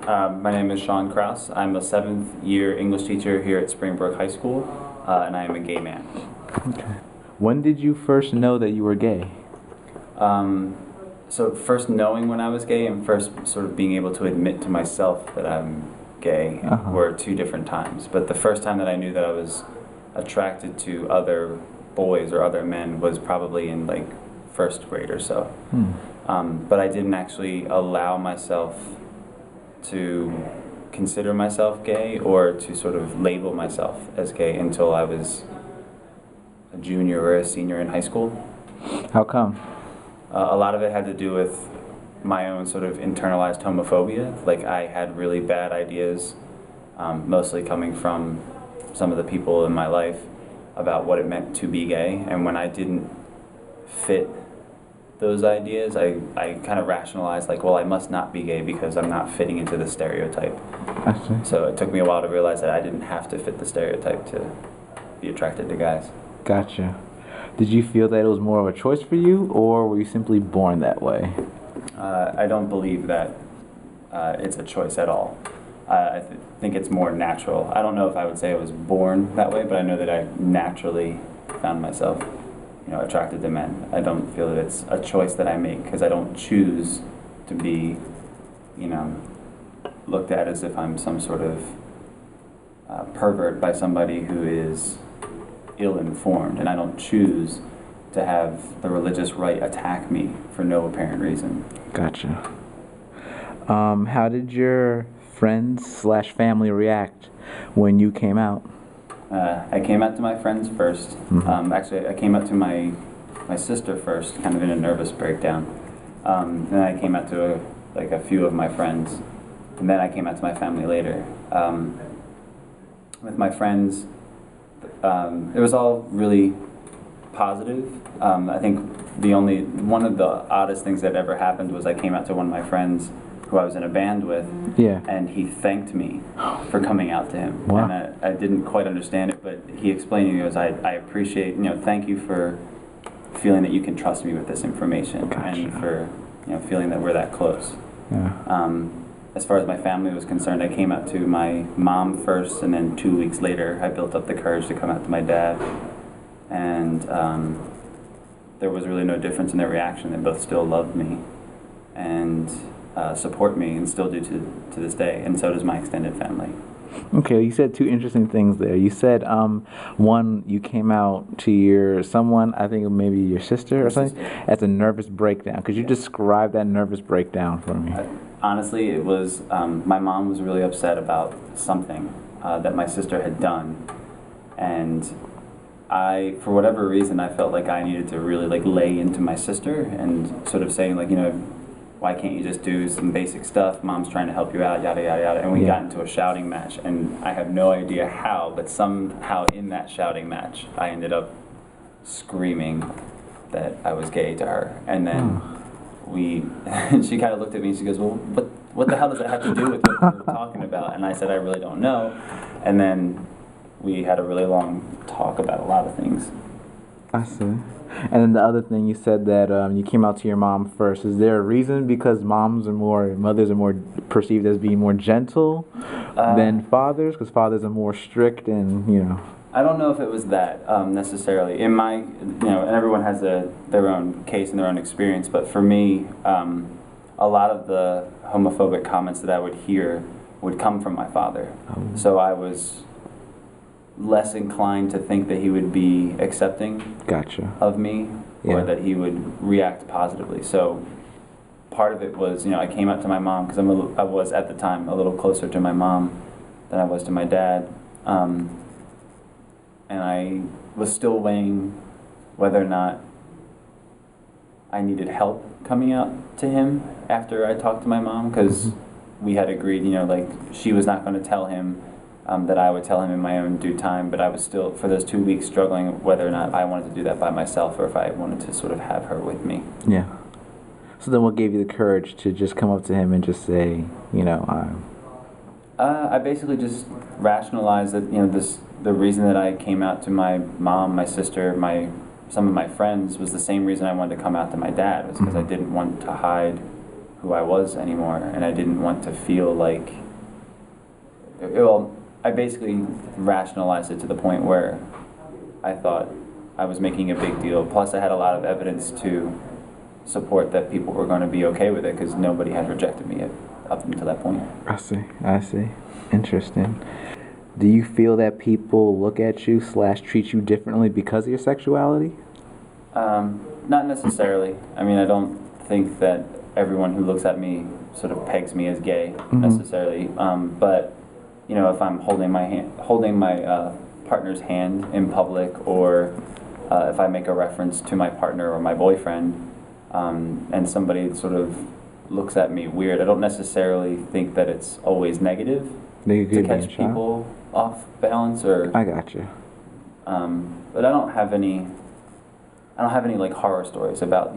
My name is Sean Krause. I'm a 7th year English teacher here at Springbrook High School, and I am a gay man. Okay. When did you first know that you were gay? So first knowing when I was gay and first sort of being able to admit to myself that I'm gay were two different times. But the first time that I knew that I was attracted to other boys or other men was probably in like first grade or so. But I didn't actually allow myself to consider myself gay or to sort of label myself as gay until I was a junior or a senior in high school. How come? A lot of it had to do with my own sort of internalized homophobia. Like I had really bad ideas, mostly coming from some of the people in my life about what it meant to be gay. And when I didn't fit those ideas, I kind of rationalized like, well, I must not be gay because I'm not fitting into the stereotype. I see. So it took me a while to realize that I didn't have to fit the stereotype to be attracted to guys. Gotcha. Did you feel that it was more of a choice for you, or were you simply born that way? I don't believe that it's a choice at all. I think it's more natural. I don't know if I would say I was born that way, but I know that I naturally found myself, attracted to men. I don't feel that it's a choice that I make because I don't choose to be, looked at as if I'm some sort of pervert by somebody who is ill-informed, and I don't choose to have the religious right attack me for no apparent reason. Gotcha. How did your friends/family react when you came out? I came out to my friends first. Actually, I came out to my sister first, kind of in a nervous breakdown. Then I came out to a few of my friends, and then I came out to my family later. With my friends, it was all really positive. I think one of the oddest things that ever happened was I came out to one of my friends who I was in a band with, and he thanked me for coming out to him. Wow. And I didn't quite understand it, but he explained to me, he goes, I appreciate, thank you for feeling that you can trust me with this information. Gotcha. And for, feeling that we're that close. Yeah. As far as my family was concerned, I came out to my mom first, and then 2 weeks later, I built up the courage to come out to my dad. And there was really no difference in their reaction. They both still loved me and support me, and still do to this day. And so does my extended family. Okay, you said two interesting things there. You said, one, you came out to someone, I think maybe your sister or something, as a nervous breakdown. Could you describe that nervous breakdown for me? Honestly, it was, my mom was really upset about something that my sister had done. And for whatever reason, I felt like I needed to really lay into my sister and sort of saying why can't you just do some basic stuff? Mom's trying to help you out, yada, yada, yada. And we got into a shouting match, and I have no idea how, but somehow in that shouting match, I ended up screaming that I was gay to her. And then she kind of looked at me and she goes, well, what the hell does that have to do with what we were talking about? And I said, I really don't know. And then we had a really long talk about a lot of things. I see. And then the other thing, you said that you came out to your mom first. Is there a reason? Because mothers are more perceived as being more gentle than fathers? Because fathers are more strict and, I don't know if it was that necessarily. In my, and everyone has their own case and their own experience, but for me, a lot of the homophobic comments that I would hear would come from my father. So I was less inclined to think that he would be accepting of me, or that he would react positively. So part of it was, I came out to my mom because I was at the time a little closer to my mom than I was to my dad. And I was still weighing whether or not I needed help coming out to him after I talked to my mom, because we had agreed, she was not going to tell him that I would tell him in my own due time, but I was still, for those 2 weeks, struggling whether or not I wanted to do that by myself or if I wanted to sort of have her with me. Yeah. So then what gave you the courage to just come up to him and just say, I basically just rationalized that, the reason that I came out to my mom, my sister, some of my friends was the same reason I wanted to come out to my dad, was because I didn't want to hide who I was anymore, and I didn't want to feel like, well, I basically rationalized it to the point where I thought I was making a big deal. Plus, I had a lot of evidence to support that people were going to be okay with it, because nobody had rejected me up until that point. I see. Interesting. Do you feel that people look at you / treat you differently because of your sexuality? Not necessarily. I mean, I don't think that everyone who looks at me sort of pegs me as gay necessarily. But you know, if I'm holding my partner's hand in public, or if I make a reference to my partner or my boyfriend, and somebody sort of looks at me weird, I don't necessarily think that it's always negative to catch people off balance, or I got you. but I don't have any like horror stories about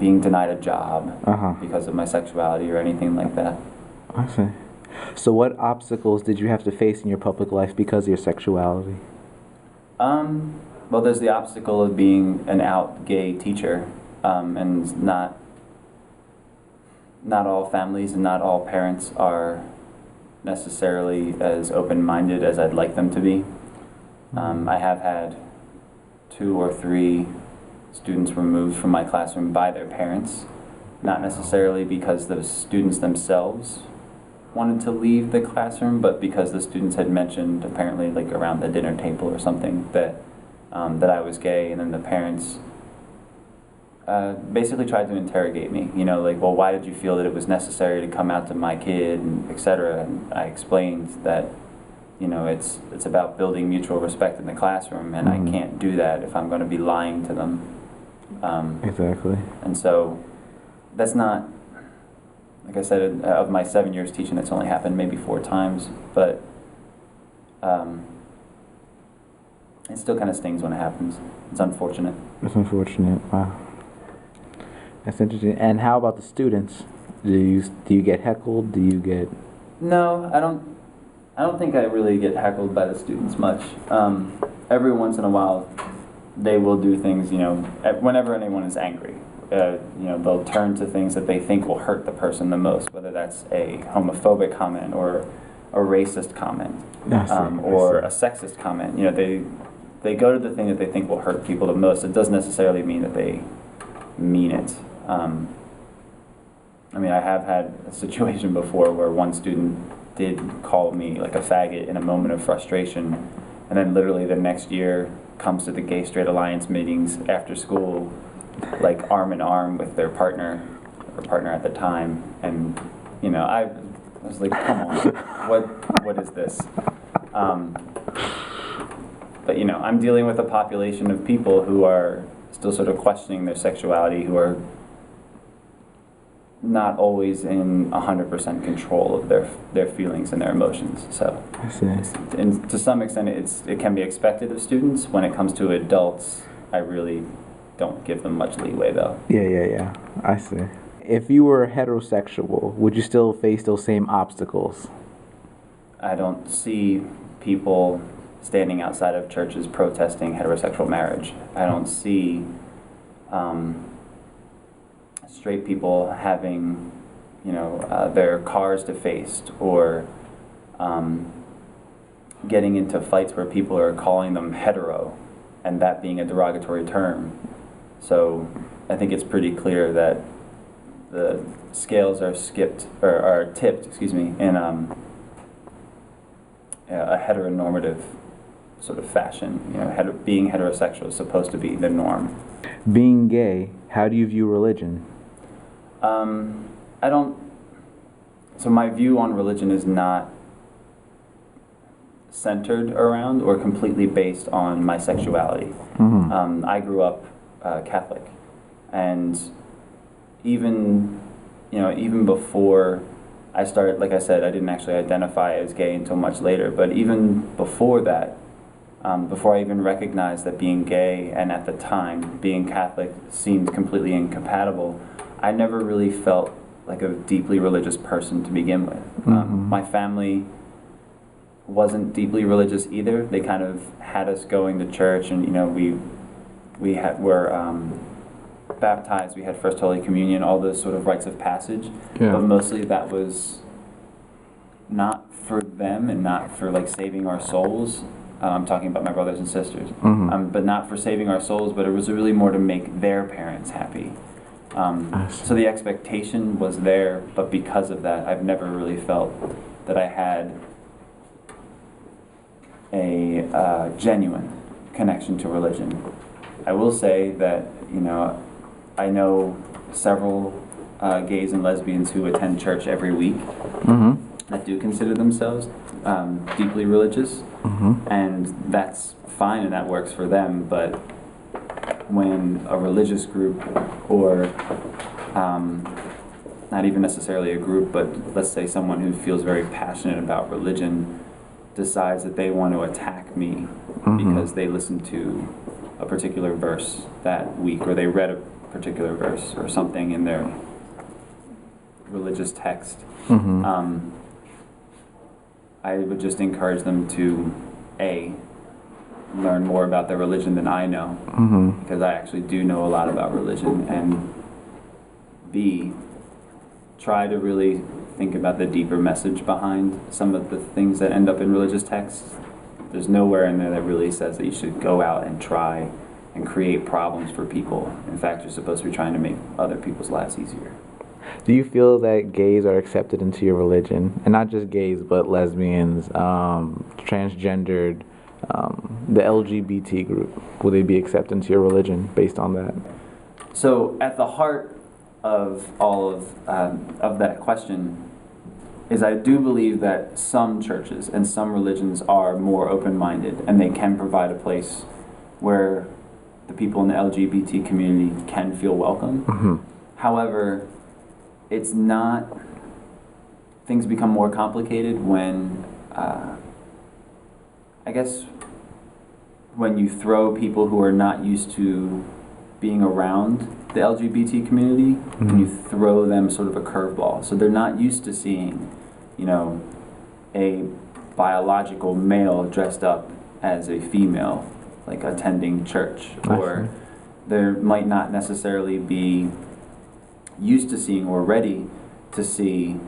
being denied a job because of my sexuality or anything like that. I see. So what obstacles did you have to face in your public life because of your sexuality? Well, there's the obstacle of being an out gay teacher, and not all families and not all parents are necessarily as open-minded as I'd like them to be. I have had 2 or 3 students removed from my classroom by their parents, not necessarily because the students themselves wanted to leave the classroom, but because the students had mentioned, apparently like around the dinner table or something, that I was gay, and then the parents basically tried to interrogate me, like, well, why did you feel that it was necessary to come out to my kid, and etc. And I explained that, it's about building mutual respect in the classroom, and I can't do that if I'm going to be lying to them. Exactly. And so that's not, like I said, of my 7 years teaching, it's only happened maybe 4 times, but it still kind of stings when it happens. It's unfortunate. It's unfortunate. Wow. That's interesting. And how about the students? Do you get heckled? Do you get... No, I don't think I really get heckled by the students much. Every once in a while, they will do things, whenever anyone is angry. They'll turn to things that they think will hurt the person the most, whether that's a homophobic comment or a racist comment, or a sexist comment. They go to the thing that they think will hurt people the most. It doesn't necessarily mean that they mean it. I have had a situation before where one student did call me like a faggot in a moment of frustration, and then literally the next year comes to the Gay Straight Alliance meetings after school, like arm in arm with their partner at the time, and I was like, come on, what is this? But I'm dealing with a population of people who are still sort of questioning their sexuality, who are not always in 100% control of their feelings and their emotions. So, and to some extent, it can be expected of students. When it comes to adults, I really don't give them much leeway, though. Yeah. I see. If you were heterosexual, would you still face those same obstacles? I don't see people standing outside of churches protesting heterosexual marriage. I don't see straight people having, their cars defaced, or getting into fights where people are calling them hetero, and that being a derogatory term. So I think it's pretty clear that the scales are tipped, in a heteronormative sort of fashion. Being heterosexual is supposed to be the norm. Being gay, how do you view religion? So my view on religion is not centered around or completely based on my sexuality. I grew up Catholic, and even before I started, like I said, I didn't actually identify as gay until much later, but even before that, before I even recognized that being gay and at the time being Catholic seemed completely incompatible, I never really felt like a deeply religious person to begin with. My family wasn't deeply religious either. They kind of had us going to church, and baptized, we had First Holy Communion, all those sort of rites of passage. Yeah. But mostly that was not for them and not for like saving our souls. I'm talking about my brothers and sisters. But not for saving our souls, but it was really more to make their parents happy. So the expectation was there, but because of that, I've never really felt that I had a genuine connection to religion. I will say that, I know several gays and lesbians who attend church every week that do consider themselves deeply religious, and that's fine and that works for them, but when a religious group or not even necessarily a group, but let's say someone who feels very passionate about religion decides that they want to attack me because they listened to a particular verse that week, or they read a particular verse or something in their religious text, I would just encourage them to learn more about their religion than I know, because I actually do know a lot about religion, and B, try to really think about the deeper message behind some of the things that end up in religious texts. There's nowhere in there that really says that you should go out and try and create problems for people. In fact, you're supposed to be trying to make other people's lives easier. Do you feel that gays are accepted into your religion? And not just gays, but lesbians, transgendered, the LGBT group. Will they be accepted into your religion based on that? So at the heart of all of that question is I do believe that some churches and some religions are more open-minded, and they can provide a place where the people in the LGBT community can feel welcome. However, it's not, things become more complicated when, I guess, when you throw people who are not used to being around the LGBT community, and you throw them sort of a curveball. So they're not used to seeing, a biological male dressed up as a female, like attending church, or there might not necessarily be used to seeing or ready to see,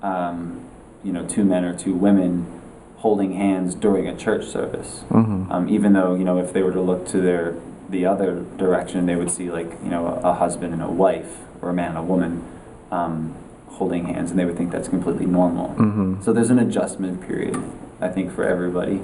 two men or two women holding hands during a church service. Even though, if they were to look to the other direction, they would see like, a husband and a wife, or a man and a woman holding hands, and they would think that's completely normal. So there's an adjustment period, I think, for everybody.